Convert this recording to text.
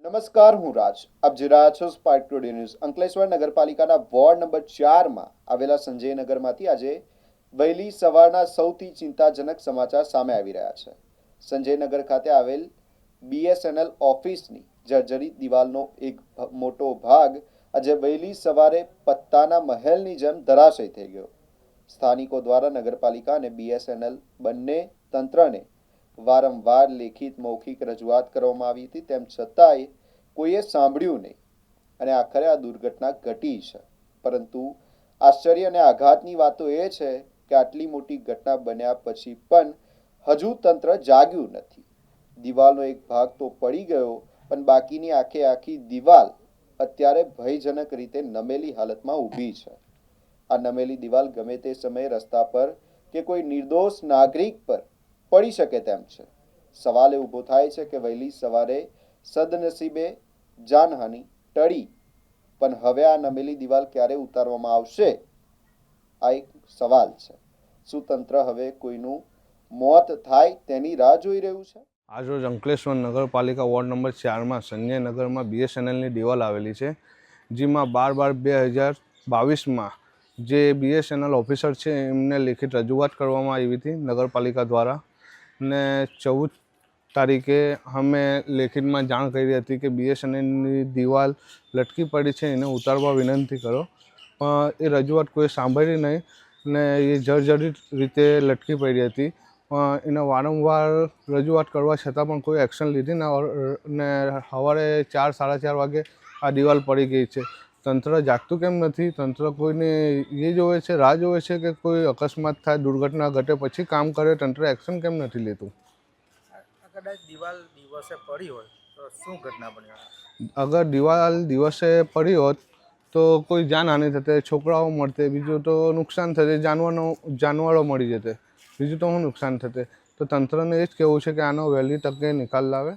નમસ્કાર, હું રાજ. આપ જોઈ રહ્યા છો સ્પાર્ક ટુડે ન્યૂઝ. અંકલેશ્વર નગરપાલિકાના વોર્ડ નંબર 4માં આવેલા સંજયનગરમાંથી આજે વહેલી સવારના સૌથી ચિંતાજનક સમાચાર સામે આવી રહ્યા છે. સંજયનગર ખાતે આવેલ BSNL ઓફિસની જર્જરિત દિવાલનો એક મોટો ભાગ આજે વહેલી સવારે પત્તાના મહેલની જેમ ધરાશય થઈ ગયો. સ્થાનિકો દ્વારા નગરપાલિકા અને BSNL બંને તંત્રને વારંવાર લેખિત મૌખિક રજૂઆત કરવામાં આવી હતી, તેમ છતાંય કોઈએ સાંભળ્યું નહીં અને આખરે આ દુર્ઘટના ઘટી છે. પરંતુ આશ્ચર્ય અને આઘાતની વાતો એ છે કે આટલી મોટી ઘટના બન્યા પછી પણ હજુ તંત્ર જાગ્યું નથી. દિવાલનો એક ભાગ તો પડી ગયો, પણ બાકીની આખી દિવાલ અત્યારે ભયજનક રીતે નમેલી હાલતમાં ઊભી છે. આ નમેલી દિવાલ ગમે તે સમયે રસ્તા પર કે કોઈ નિર્દોષ નાગરિક પર પડી શકે તેમ છે. સવાલ એ ઊભો થાય છે કે વહેલી સવારે સદનસીબે જાનહાનિ ટળી, પણ હવે આ નમેલી દિવાલ ક્યારે ઉતારવામાં આવશે, આ એક સવાલ છે. શું તંત્ર હવે કોઈનું મોત થાય તેની રાહ જોઈ રહ્યું છે? આજરોજ અંકલેશ્વર નગરપાલિકા વોર્ડ નંબર 4માં સંજયનગરમાં BSNLની દિવાલ આવેલી છે, જેમાં 12/12/2022માં જે BSNL ઓફિસર છે એમને લેખિત રજૂઆત કરવામાં આવી હતી નગરપાલિકા દ્વારા, ને 14 તારીખે અમે લેખિતમાં જાણ કરી હતી કે BSNLની દિવાલ લટકી પડી છે, એને ઉતારવા વિનંતી કરો. પણ એ રજૂઆત કોઈ સાંભળી નહીં ને એ જર્જરિત રીતે લટકી પડી હતી. એને વારંવાર રજૂઆત કરવા છતાં પણ કોઈ એક્શન લીધી ને સવારે 4-4:30 વાગે આ દિવાલ પડી ગઈ છે. તંત્ર જાગતું કેમ નથી? તંત્ર કોઈને એ જોવે છે, રાહ જોવે છે કે કોઈ અકસ્માત થાય, દુર્ઘટના ઘટે પછી કામ કરે? તંત્ર એક્શન કેમ નથી લેતું? કદાચ દિવાલ દિવસે પડી હોય તો શું ઘટના બની હોત? અગર દિવાલ દિવસે પડી હોત તો કોઈ જાનહાનિ થતે, છોકરાઓ મળતે, બીજું તો નુકસાન થતે, જાનવરો મળી જતે, બીજું તો શું નુકસાન થતે? તો તંત્રને એ જ કહેવું છે કે આનો વહેલી તકે નિકાલ લાવે.